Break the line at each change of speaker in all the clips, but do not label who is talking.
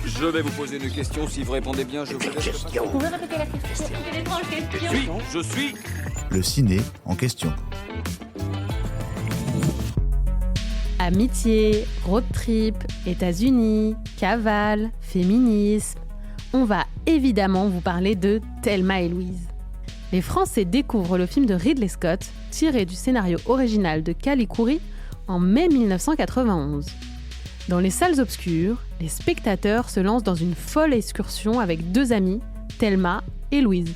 Je vais vous poser une question. Si vous répondez bien, je vous laisse.
Vous pouvez répéter la question? Quelle étrange question.
Je suis.
Le ciné en question.
Amitié, road trip, États-Unis, cavale, féminisme. On va évidemment vous parler de Thelma et Louise. Les Français découvrent le film de Ridley Scott, tiré du scénario original de Callie Khouri en mai 1991. Dans les salles obscures, les spectateurs se lancent dans une folle excursion avec deux amies, Thelma et Louise.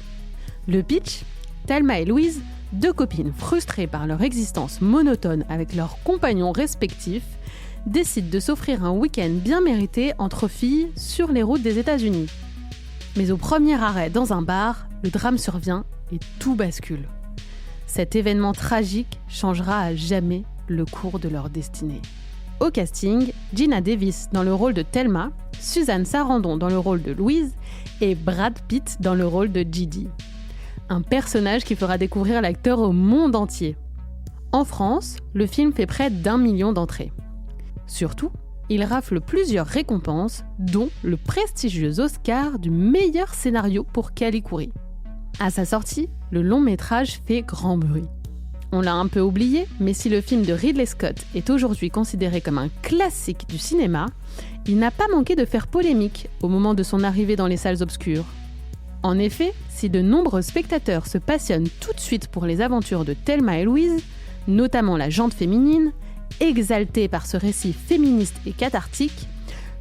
Le pitch ? Thelma et Louise, deux copines frustrées par leur existence monotone avec leurs compagnons respectifs, décident de s'offrir un week-end bien mérité entre filles sur les routes des États-Unis. Mais au premier arrêt dans un bar, le drame survient et tout bascule. Cet événement tragique changera à jamais le cours de leur destinée. Au casting, Geena Davis dans le rôle de Thelma, Suzanne Sarandon dans le rôle de Louise et Brad Pitt dans le rôle de Gigi. Un personnage qui fera découvrir l'acteur au monde entier. En France, le film fait près d'1 million d'entrées. Surtout, il rafle plusieurs récompenses, dont le prestigieux Oscar du meilleur scénario pour Callie Khouri. À sa sortie, le long métrage fait grand bruit. On l'a un peu oublié, mais si le film de Ridley Scott est aujourd'hui considéré comme un classique du cinéma, il n'a pas manqué de faire polémique au moment de son arrivée dans les salles obscures. En effet, si de nombreux spectateurs se passionnent tout de suite pour les aventures de Thelma et Louise, notamment la jante féminine, exaltée par ce récit féministe et cathartique,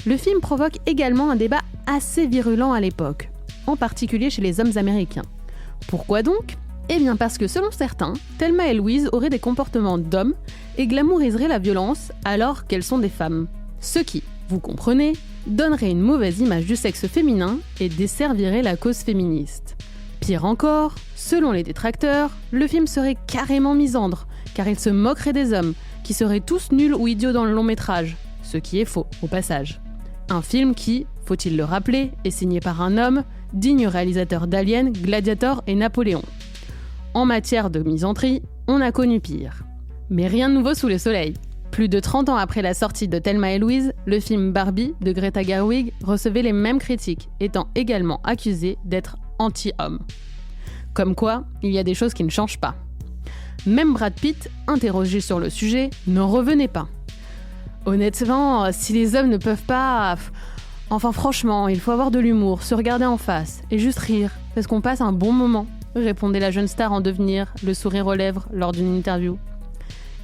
le film provoque également un débat assez virulent à l'époque, en particulier chez les hommes américains. Pourquoi donc ? Eh bien parce que selon certains, Thelma et Louise auraient des comportements d'hommes et glamouriseraient la violence alors qu'elles sont des femmes. Ce qui, vous comprenez, donnerait une mauvaise image du sexe féminin et desservirait la cause féministe. Pire encore, selon les détracteurs, le film serait carrément misandre, car il se moquerait des hommes, qui seraient tous nuls ou idiots dans le long métrage, ce qui est faux, au passage. Un film qui, faut-il le rappeler, est signé par un homme, digne réalisateur d'Alien, Gladiator et Napoléon. En matière de misandrie, on a connu pire. Mais rien de nouveau sous le soleil. Plus de 30 ans après la sortie de Thelma et Louise, le film Barbie de Greta Gerwig recevait les mêmes critiques, étant également accusé d'être anti-homme. Comme quoi, il y a des choses qui ne changent pas. Même Brad Pitt, interrogé sur le sujet, n'en revenait pas. Honnêtement, si les hommes ne peuvent pas... Enfin franchement, il faut avoir de l'humour, se regarder en face et juste rire, parce qu'on passe un bon moment, répondait la jeune star en devenir, le sourire aux lèvres, lors d'une interview.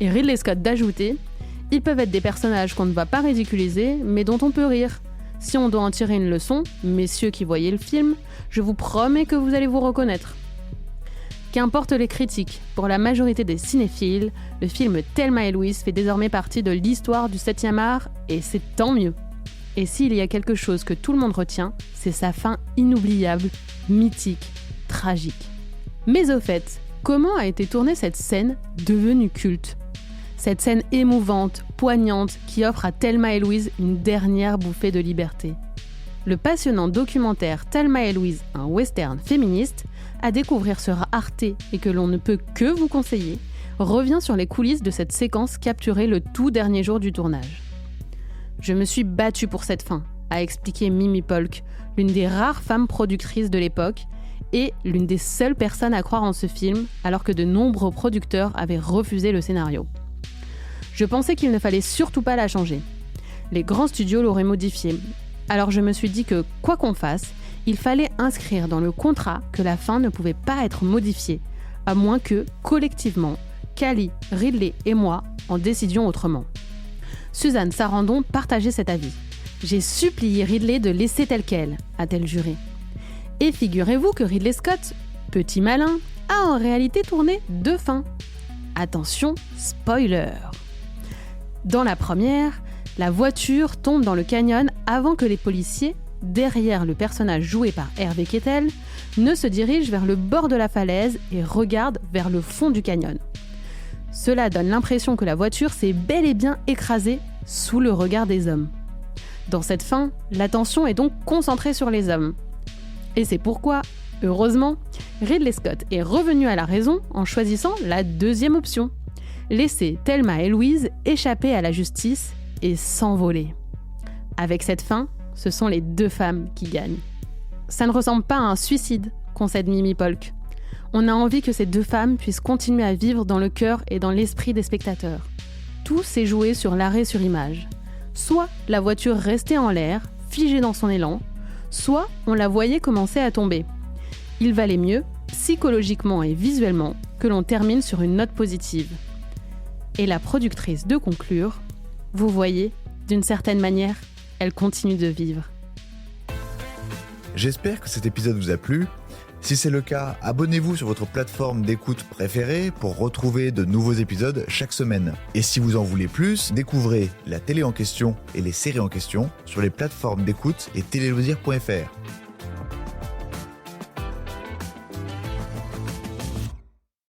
Et Ridley Scott d'ajouter « Ils peuvent être des personnages qu'on ne va pas ridiculiser, mais dont on peut rire. Si on doit en tirer une leçon, messieurs qui voyez le film, je vous promets que vous allez vous reconnaître. » Qu'importe les critiques, pour la majorité des cinéphiles, le film Thelma et Louise fait désormais partie de l'histoire du 7e art, et c'est tant mieux. Et s'il y a quelque chose que tout le monde retient, c'est sa fin inoubliable, mythique, tragique. Mais au fait, comment a été tournée cette scène devenue culte ? Cette scène émouvante, poignante, qui offre à Thelma et Louise une dernière bouffée de liberté. Le passionnant documentaire Thelma et Louise, un western féministe, à découvrir sur Arte et que l'on ne peut que vous conseiller, revient sur les coulisses de cette séquence capturée le tout dernier jour du tournage. Je me suis battue pour cette fin, a expliqué Mimi Polk, l'une des rares femmes productrices de l'époque et l'une des seules personnes à croire en ce film, alors que de nombreux producteurs avaient refusé le scénario. Je pensais qu'il ne fallait surtout pas la changer. Les grands studios l'auraient modifié. Alors je me suis dit que, quoi qu'on fasse, il fallait inscrire dans le contrat que la fin ne pouvait pas être modifiée, à moins que, collectivement, Callie, Ridley et moi en décidions autrement. Suzanne Sarandon partageait cet avis. « J'ai supplié Ridley de laisser tel quel », a-t-elle juré. Et figurez-vous que Ridley Scott, petit malin, a en réalité tourné 2 fins. Attention, spoiler. Dans la première, la voiture tombe dans le canyon avant que les policiers, derrière le personnage joué par Hervé Kettel, ne se dirigent vers le bord de la falaise et regardent vers le fond du canyon. Cela donne l'impression que la voiture s'est bel et bien écrasée sous le regard des hommes. Dans cette fin, l'attention est donc concentrée sur les hommes. Et c'est pourquoi, heureusement, Ridley Scott est revenu à la raison en choisissant la deuxième option. Laisser Thelma et Louise échapper à la justice et s'envoler. Avec cette fin, ce sont les 2 femmes qui gagnent. Ça ne ressemble pas à un suicide, concède Mimi Polk. On a envie que ces 2 femmes puissent continuer à vivre dans le cœur et dans l'esprit des spectateurs. Tout s'est joué sur l'arrêt sur image. Soit la voiture restait en l'air, figée dans son élan, soit on la voyait commencer à tomber. Il valait mieux, psychologiquement et visuellement, que l'on termine sur une note positive. Et la productrice de conclure, vous voyez, d'une certaine manière, elle continue de vivre.
J'espère que cet épisode vous a plu. Si c'est le cas, abonnez-vous sur votre plateforme d'écoute préférée pour retrouver de nouveaux épisodes chaque semaine. Et si vous en voulez plus, découvrez la télé en question et les séries en question sur les plateformes d'écoute et téléloisirs.fr.